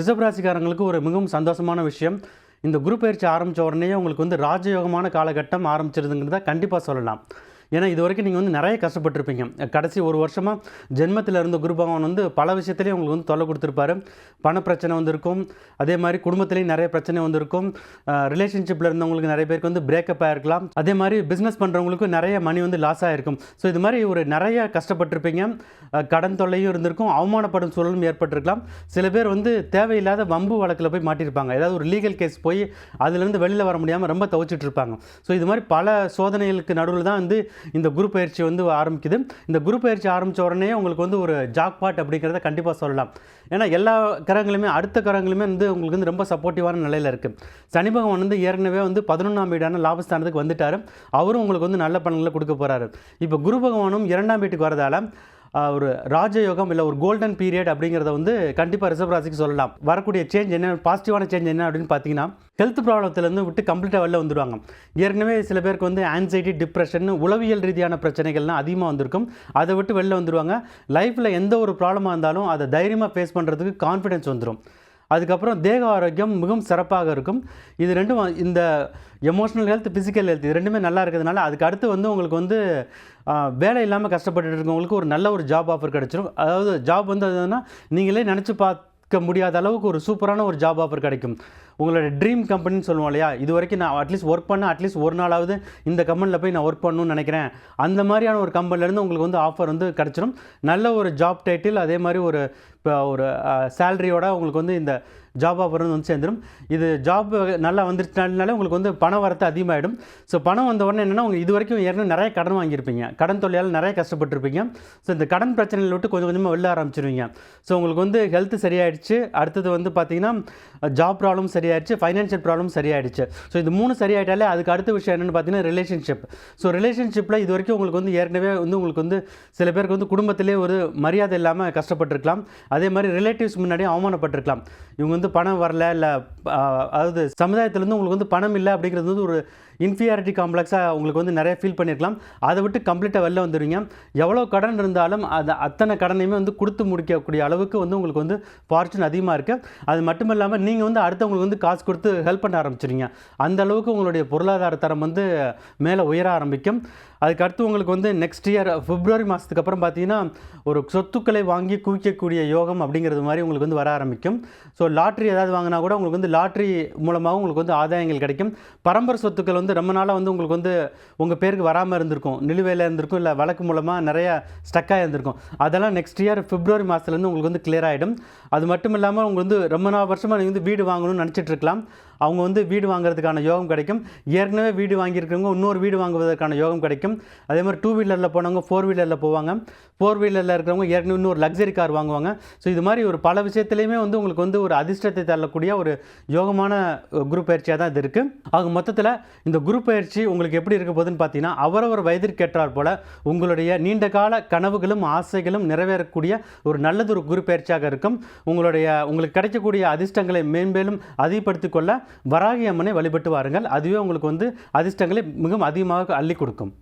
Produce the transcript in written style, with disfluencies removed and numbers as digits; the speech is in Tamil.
ரிஷப ராசிக்காரங்களுக்கு ஒரு மிகவும் சந்தோஷமான விஷயம். இந்த குரு பயிற்சி ஆரம்பித்த உடனேயே உங்களுக்கு வந்து ராஜயோகமான காலகட்டம் ஆரம்பிச்சிருதுங்கிறத கண்டிப்பாக சொல்லலாம். ஏன்னா இதுவரைக்கும் நீங்கள் வந்து நிறைய கஷ்டப்பட்டுருப்பீங்க. கடைசி ஒரு வருஷமாக ஜென்மத்தில் இருந்த குரு பகவான் வந்து பல விஷயத்துலேயும் உங்களுக்கு வந்து தொல்லை கொடுத்துருப்பாரு. பணப்பிரச்சனை வந்திருக்கும், அதே மாதிரி குடும்பத்துலேயும் நிறைய பிரச்சனை வந்திருக்கும், ரிலேஷன்ஷிப்பில் இருந்தவங்களுக்கு நிறைய பேருக்கு வந்து பிரேக்கப் ஆகிருக்கலாம், அதே மாதிரி பிஸ்னஸ் பண்ணுறவங்களுக்கும் நிறைய மணி வந்து லாஸ் ஆகிருக்கும். ஸோ இது மாதிரி ஒரு நிறைய கஷ்டப்பட்டுருப்பீங்க. கடன் தொல்லையும் இருந்திருக்கும், அவமானப்படும் சூழலும் ஏற்பட்டிருக்கலாம். சில பேர் வந்து தேவையில்லாத வம்பு வழக்கில் போய் மாட்டியிருப்பாங்க. ஏதாவது ஒரு லீகல் கேஸ் போய் அதுலேருந்து வெளியில் வர முடியாமல் ரொம்ப தவிச்சிட்டு இருப்பாங்க. ஸோ இது மாதிரி பல சோதனைகளுக்கு நடுவில் தான் வந்து இந்த குரு பயிற்சி வந்து ஆரம்பிக்குது. இந்த குரு பயிற்சி ஆரம்பித்த உடனே உங்களுக்கு வந்து ஒரு ஜாக்பாட் அப்படிங்கிறத கண்டிப்பாக சொல்லலாம். ஏன்னா எல்லா கிரகங்களுமே அடுத்த கிரகங்களுமே வந்து உங்களுக்கு வந்து ரொம்ப சப்போர்ட்டிவான நிலையில் இருக்குது. சனி பகவான் வந்து ஏற்கனவே வந்து 11ஆம் வீடான லாபஸ்தானத்துக்கு வந்துட்டார். அவரும் உங்களுக்கு வந்து நல்ல பலன்களை கொடுக்க போகிறாரு. இப்போ குரு பகவானும் 2ஆம் வீட்டுக்கு வரதால ஒரு ராஜயோகம் இல்லை ஒரு கோல்டன் பீரியட் அப்படிங்கிறத வந்து கண்டிப்பாக ரிஷப ராசிக்கு சொல்லலாம். வரக்கூடிய சேஞ்ச் என்ன, பாசிட்டிவான சேஞ்ச் என்ன அப்படின்னு பார்த்தீங்கன்னா, ஹெல்த் ப்ராப்ளத்துலேருந்து விட்டு கம்ப்ளீட்டாக வெளில வந்துடுவாங்க. ஏற்கனவே சில பேருக்கு வந்து ஆன்சைட்டி, டிப்ரெஷன், உளவியல் ரீதியான பிரச்சனைகள்லாம் அதிகமாக வந்திருக்கும். அதை விட்டு வெளில வந்துடுவாங்க. லைஃப்பில் எந்த ஒரு ப்ராப்ளமாக இருந்தாலும் அதை தைரியமாக ஃபேஸ் பண்ணுறதுக்கு கான்ஃபிடென்ஸ் வந்துடும். அதுக்கப்புறம் தேக ஆரோக்கியம் மிகவும் சிறப்பாக இருக்கும். இது ரெண்டும் இந்த எமோஷனல் ஹெல்த், ஃபிசிக்கல் ஹெல்த் இது ரெண்டுமே நல்லா இருக்கிறதுனால அதுக்கு அடுத்து வந்து உங்களுக்கு வந்து வேலை இல்லாமல் கஷ்டப்பட்டு இருக்கவங்களுக்கு ஒரு நல்ல ஒரு ஜாப் ஆஃபர் கிடச்சிரும். அதாவது ஜாப் வந்து அதுனா நீங்களே நினச்சி பார்க்க முடியாத அளவுக்கு ஒரு சூப்பரான ஒரு ஜாப் ஆஃபர் கிடைக்கும். உங்களோட ட்ரீம் கம்பெனின்னு சொல்லுவோம் இல்லையா, இது வரைக்கும் நான் அட்லீஸ்ட் ஒர்க் பண்ண அட்லீஸ்ட் ஒரு நாளாவது இந்த கம்பெனியில் போய் நான் ஒர்க் பண்ணணும்னு நினைக்கிறேன், அந்த மாதிரியான ஒரு கம்பெனிலேருந்து உங்களுக்கு வந்து ஆஃபர் வந்து கிடச்சிரும். நல்ல ஒரு ஜாப் டைட்டில், அதே மாதிரி ஒரு சேலரியோட உங்களுக்கு வந்து இந்த ஜாப் ஆஃபர் வந்து சேர்ந்துடும். இது ஜாப் நல்லா வந்துருச்சுனாலே உங்களுக்கு வந்து பண வரத்து அதிகமாகிடும். ஸோ பணம் வந்த உடனே என்னென்னா, உங்கள் இது வரைக்கும் ஏற்கனவே நிறைய கடன் வாங்கியிருப்பீங்க, கடன் தொல்லையால் நிறைய கஷ்டப்பட்டுருப்பீங்க. ஸோ இந்த கடன் பிரச்சனையில் விட்டு கொஞ்சம் கொஞ்சமாக வெளில ஆரம்பிச்சிருவீங்க. ஸோ உங்களுக்கு வந்து ஹெல்த் சரியாயிடுச்சு. அடுத்தது வந்து பார்த்தீங்கன்னா ஜாப் ப்ராப்ளம் சரியாயிடுச்சு, ஃபைனான்ஷியல் ப்ராப்ளம் சரியாயிடுச்சு. ஸோ இது 3 சரியாயிட்டாலே அதுக்கு அடுத்த விஷயம் என்னென்னு பார்த்தீங்கன்னா ரிலேஷன்ஷிப். ஸோ ரிலேஷன்ஷிப்பில் இது வரைக்கும் உங்களுக்கு வந்து ஏற்கனவே வந்து உங்களுக்கு வந்து சில பேருக்கு வந்து குடும்பத்திலே ஒரு மரியாதை இல்லாமல் கஷ்டப்பட்டுருக்கலாம். அதே மாதிரி ரிலேட்டிவ்ஸ் முன்னாடி அவமானப்பட்டிருக்கலாம். இவங்க வந்து பணம் வரல, இல்லை அதாவது சமுதாயத்திலேருந்து உங்களுக்கு வந்து பணம் இல்லை அப்படிங்கிறது வந்து ஒரு இன்ஃபீரியாரிட்டி காம்ப்ளெக்ஸாக உங்களுக்கு வந்து நிறைய ஃபீல் பண்ணியிருக்கலாம். அதை விட்டு கம்ப்ளீட்டாக வெளில வந்துடுவீங்க. எவ்வளோ கடன் இருந்தாலும் அத்தனை கடனையுமே வந்து கொடுத்து முடிக்கக்கூடிய அளவுக்கு வந்து உங்களுக்கு வந்து ஃபார்ச்சூன் அதிகமாக இருக்குது. அது மட்டும் இல்லாமல் நீங்கள் வந்து அடுத்தவங்களுக்கு வந்து காசு கொடுத்து ஹெல்ப் பண்ண ஆரம்பிச்சிடுங்க. அந்த அளவுக்கு உங்களுடைய பொருளாதார தரம் வந்து மேலே உயர ஆரம்பிக்கும். அதுக்கடுத்து உங்களுக்கு வந்து நெக்ஸ்ட் இயர் பிப்ரவரி மாதத்துக்கு அப்புறம் பார்த்தீங்கன்னா ஒரு சொத்துக்களை வாங்கி குவிக்கக்கூடிய யோகம் அப்படிங்கிறது மாதிரி உங்களுக்கு வந்து வர ஆரம்பிக்கும். ஸோ லாட்ரி ஏதாவது வாங்கினா கூட உங்களுக்கு வந்து லாட்ரி மூலமாகவும் உங்களுக்கு வந்து ஆதாயங்கள் கிடைக்கும். பரம்பரை சொத்துக்கள் வந்து ரொம்ப நாளாக வந்து உங்களுக்கு வந்து உங்கள் பேருக்கு வராமல் இருந்திருக்கும், நிலுவையில் இருந்திருக்கும், இல்லை வழக்கு மூலமாக நிறைய ஸ்டக்காக இருந்திருக்கும். அதெல்லாம் நெக்ஸ்ட் இயர் பிப்ரவரி மாதத்துலேருந்து உங்களுக்கு வந்து கிளியர் ஆகிடும். அது மட்டும் இல்லாமல் உங்களுக்கு வந்து ரொம்ப நாள் வருஷமாக நீங்கள் வந்து வீடு வாங்கணும்னு நினச்சிட்டு இருக்கலாம். அவங்க வந்து வீடு வாங்குறதுக்கான யோகம் கிடைக்கும். ஏற்கனவே வீடு வாங்கியிருக்கிறவங்க இன்னொரு வீடு வாங்குவதற்கான யோகம் கிடைக்கும். அதே மாதிரி 2 வீலரில் போனவங்க 4 வீலரில் போவாங்க. 4 வீலரில் இருக்கிறவங்க ஏற்கனவே இன்னொரு லக்ஸரி கார் வாங்குவாங்க. ஸோ இது மாதிரி ஒரு பல விஷயத்துலையுமே வந்து உங்களுக்கு வந்து ஒரு அதிர்ஷ்டத்தை தள்ளக்கூடிய ஒரு யோகமான குரு பயிற்சியாக தான் இது இருக்குது. ஆக மொத்தத்தில் இந்த குரு பயிற்சி உங்களுக்கு எப்படி இருக்க போகுதுன்னு பார்த்தீங்கன்னா, அவரவர் வயதிற்கு ஏற்றாற் போல் உங்களுடைய நீண்ட கால கனவுகளும் ஆசைகளும் நிறைவேறக்கூடிய ஒரு நல்லதொரு குரு பயிற்சியாக இருக்கும். உங்களுக்கு கிடைக்கக்கூடிய அதிர்ஷ்டங்களை மேம்பேலும் அதிகப்படுத்திக் கொள்ள வராகி அம்மனை வழிபட்டு வாருங்கள். அதுவே உங்களுக்கு வந்து அதிர்ஷ்டங்களை மிகவும் அதிகமாக அள்ளி கொடுக்கும்.